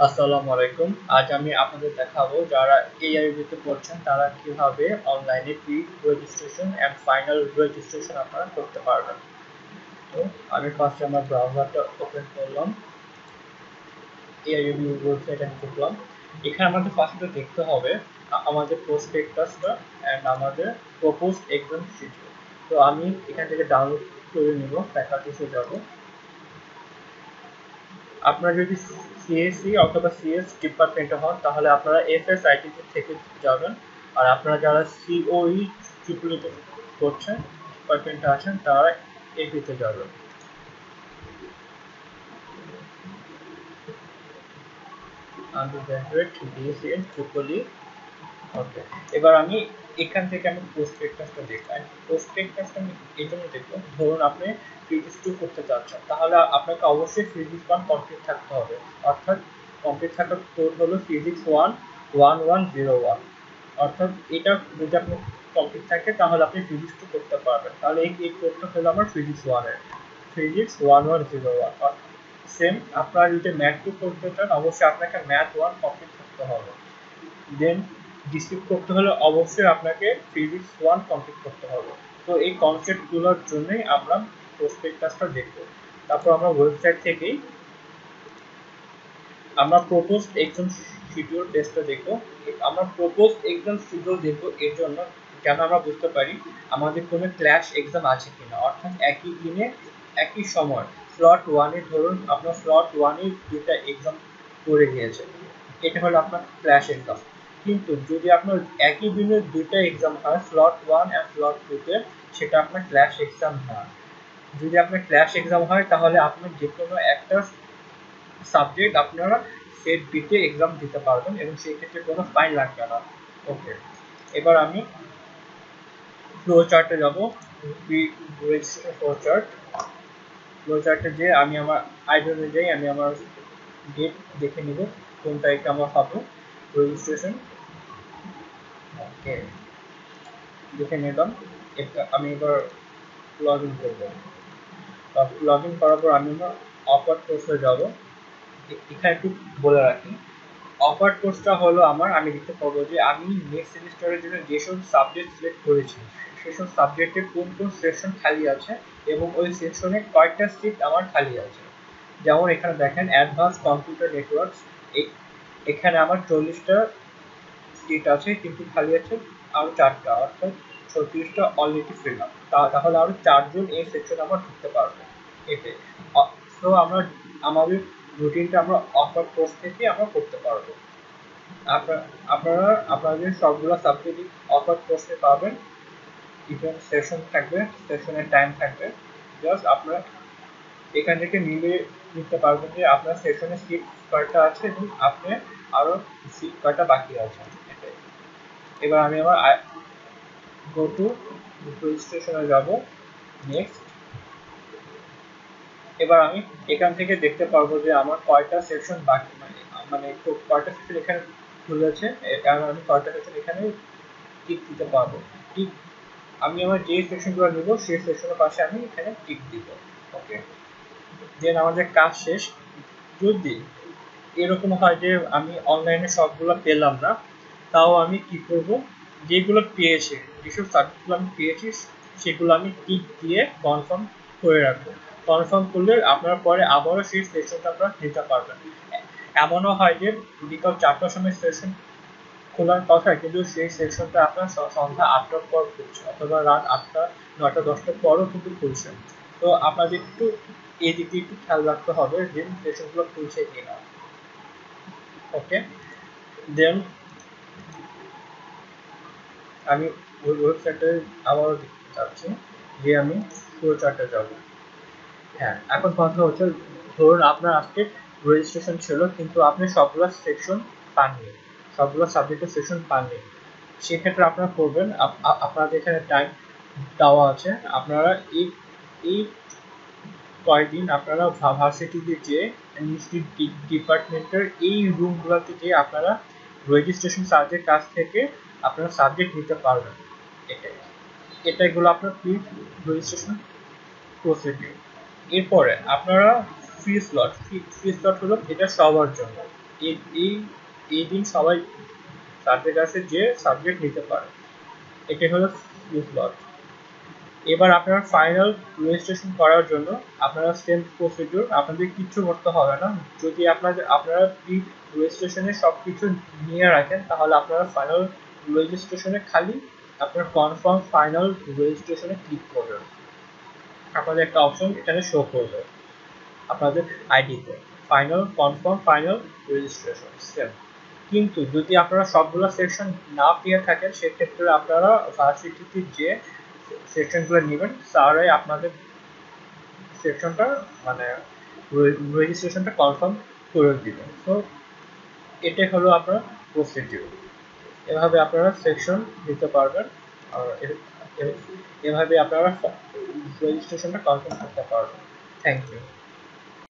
আসসালামু আলাইকুম। আজ আমি আপনাদের দেখাবো যারা এআইবিতে পড়ছেন তারা কিভাবে অনলাইনে pre registration and final registration আপনারা করতে পারবেন। তো আমি ফার্স্টে আমার ব্রাউজারটা ওপেন করলাম, এআইবি ওয়েবসাইটে আমি ঢুকলাম। এখানে আমাদের ফার্স্টে দেখতে হবে আমাদের প্রসপেক্টাসটা এন্ড আমাদের প্রপোজড এক্সাম শিডিউল। তো আমি এখান থেকে ডাউনলোড করে নিব, ফ্যাকাল্টিসে যাব। আপনারা যদি সিএসসি অথবা সিএস ডিপার্টমেন্টে হন তাহলে আপনারা এফএসআইটি থেকে যাবেন, আর আপনারা যারা সিওই ট্রিপলিতে করছেন ডিপার্টমেন্টে আছেন তারা এপিতে যাবেন। Undergraduate BSc in triple E. Okay, এবার আমি এখান থেকে আমি প্রসপেক্টাসটা দেখাই। প্রসপেক্টাসটা আমি এই জন্য দেখবো, ধরুন আপনি ফিজিক্স 2 করতে চাচ্ছেন, তাহলে আপনাকে অবশ্যই ফিজিক্স 1 কমপ্লিট থাকতে হবে। অর্থাৎ কমপ্লিট থাকার কোড হলো ফিজিক্স 1 1101। অর্থাৎ এটা যদি আপনি কমপ্লিট থাকে তাহলে আপনি ফিজিক্স 2 করতে পারবেন। তাহলে এই কোডটা হলো আমার ফিজিক্স 1 এর, ফিজিক্স 1101। সেম আপনারা যদি ম্যাথ 2 করতে চান অবশ্যই আপনাকে ম্যাথ 1 কমপ্লিট থাকতে হবে। দেন ডিসক্রিপ্ট করতে হলে অবশ্যই আপনাকে ফিজিক্স 1 কমপ্লিট করতে হবে। তো এই কনসেপ্টগুলোর জন্যই আমরা প্রসপেক্টাসটা দেখব। তারপর আমরা ওয়েবসাইট থেকেই আমরা প্রপোজড এক্সাম শিডিউল টেস্টটা দেখব। আমরা প্রপোজড এক্সাম শিডিউল দেখব এর জন্য যেন আমরা বুঝতে পারি আমাদের কোনো ক্ল্যাশ এক্সাম আছে কিনা, অর্থাৎ একই দিনে একই সময় স্লট 1 এ ধরুন আপনার স্লট 1 এ দুটো এক্সাম পড়ে গিয়েছে, এটা হলো আপনার ক্ল্যাশ এক্সাম। কিন্তু যদি আপনার একই দিনে দুটো এক্সাম হয় স্লট 1 আর স্লট 2 তে, সেটা আপনার ক্ল্যাশ এক্সাম না। যদি আপনার ক্ল্যাশ এক্সাম হয় তাহলে আপনার যে কোনো একটা সাবজেক্ট আপনারা সেট বিতে এক্সাম দিতে পারবেন এবং সেই ক্ষেত্রে কোনো ফাইন লাগবে না। ওকে, এবার আমি ফ্লো চার্টে যাব। রেজিস্ট্রেশন ফ্লো চার্ট, ফ্লো চার্টে যে আমি আমার আইডিয়া অনুযায়ী আমি আমার ডেট দেখে নিব কোন তারিখে আমার হবে রেজিস্ট্রেশন। ওকে, দেখে নিলাম। আমি এবার লগ ইন করবো। লগ ইন করার পর আমি আমার অফার কোর্সে যাব। এখানে একটু বলে রাখি, অফার কোর্সটা হলো আমার, আমি দেখতে পাবো যে আমি নেক্সট সেমিস্টারের জন্য যেসব সাবজেক্ট সিলেক্ট করেছি সেসব সাবজেক্টের কোন কোন সেকশন খালি আছে এবং ওই সেকশনে কয়টা সিট আমার খালি আছে। যেমন এখানে দেখেন অ্যাডভান্স কম্পিউটার নেটওয়ার্কস, এখানে আমার 40টা সিট আছে কিন্তু খালি আছে আরও 4টা, অর্থাৎ 36টা অলরেডি ফিল আপ। তাহলে আরও 4জন এই সেকশনে আমরা ঢুকতে পারবো এতে। সো আমরা আমাদের রুটিনটা আমরা অফার কোর্স থেকে আমরা করতে পারবো। আপনারা আপনাদের সবগুলো সাবজেক্টই অফার কোর্সে পাবেন। ইভেন সেশন থাকবে, সেশনের টাইম থাকবে। জাস্ট আপনারা এখান থেকে নিতে পারবেন যে আপনার সেশনে সিট কয়টা আছে এবং আপনি আরও সিট কয়টা বাকি আছে। এবার আমি আমার গো টু রেজিস্ট্রেশনে যাব। নেক্সট, এবার আমি এখান থেকে দেখতে পারবো যে আমার কয়টা সেকশন বাকি, মানে কয়টা সেকশন এখানে খুলেছে, কারণ আমি কয়টা সেকশন এখানে টিক দিতে পারবো। টিক আমি আমার যে সেকশনগুলো নেব সেই সেকশনের পাশে আমি এখানে টিক দিব। ওকে, দেন আমাদের কাজ শেষ। যদি এরকম হয় যে আমি অনলাইনে সবগুলো পেলাম না, তাও আমি কি করব, যেগুলো পেয়েছি, যেসব সাবজেক্টগুলো আমি পেয়েছি সেগুলো আমি টিক দিয়ে কনফার্ম করে রাখবো। কনফার্ম করলে আপনারা পরে আবারও সেই সেশনটা আপনারা নিতে পারবেন। এমনও হয় যে বিকাল 4টার সময় সেশন খোলার কথা কিন্তু সেই সেশনটা আপনার সন্ধ্যা 8টার পর খুলছে, অথবা রাত 8টা 9টা 10টার পরও কিন্তু খুলছে। তো আপনাদের একটু এই দিকে একটু খেয়াল রাখতে হবে যে সেশনগুলো খুলছে কিনা। ওকে, দেন আমি ওই ওয়েবসাইটে আবারও দেখতে চাচ্ছি যে আমি ফ্লো চার্টে যাব। হ্যাঁ, এখন কথা হচ্ছে, ধরুন আপনার আজকে রেজিস্ট্রেশন ছিল কিন্তু আপনি সবগুলো সেকশন পাননি, সবগুলো সাবজেক্টের সেকশন পাননি। সেক্ষেত্রে আপনারা করবেন, আপনাদের এখানে টাইম দেওয়া আছে, আপনারা এই এই কয়েকদিন আপনারা ভার্সিটিতে যেয়ে ডিপার্টমেন্টের এই রুমগুলোতে যেয়ে আপনারা রেজিস্ট্রেশন সাবজেক্ট কাছ থেকে আপনারা সাবজেক্ট নিতে পারবেন। এটাইগুলো আপনার প্রি রেজিস্ট্রেশন প্রসিডিউর। এরপরে আপনারা ফ্রি স্লট হলো এটা সবার জন্য। এই এই এই দিন সবাই স্যারদের কাছে যে সাবজেক্ট নিতে পারে। এটা হলো স্লট। এবার আপনারা ফাইনাল রেজিস্ট্রেশন করার জন্য আপনারা সেম প্রসিডিউর, আপনাদের কিচ্ছু করতে হবে না। যদি আপনারা প্রি রেজিস্ট্রেশনে সব কিছু নিয়ে রাখেন তাহলে আপনারা ফাইনাল রেজিস্ট্রেশনে খালি আপনার কনফার্ম ফাইনাল রেজিস্ট্রেশনে ক্লিক করবেন। আপনাদের একটা অপশন এখানে শো করবে আপনাদের আইডিতে, final confirm final registration same. কিন্তু যদি আপনারা সবগুলো সেকশন না পেয়ে থাকেন সেক্ষেত্রে আপনারা ভার্সিটিতে যে সেকশনগুলো নেবেন স্যারাই আপনাদের সেকশনটা মানে রেজিস্ট্রেশনটা কনফার্ম করে দিবেন। তো এটাই হলো আপনার প্রসিডিউর। এভাবে আপনারা সেকশন দিতে পারবেন আর এভাবে আপনারা রেজিস্ট্রেশনটা কনফার্ম করতে পারবেন। Thank you.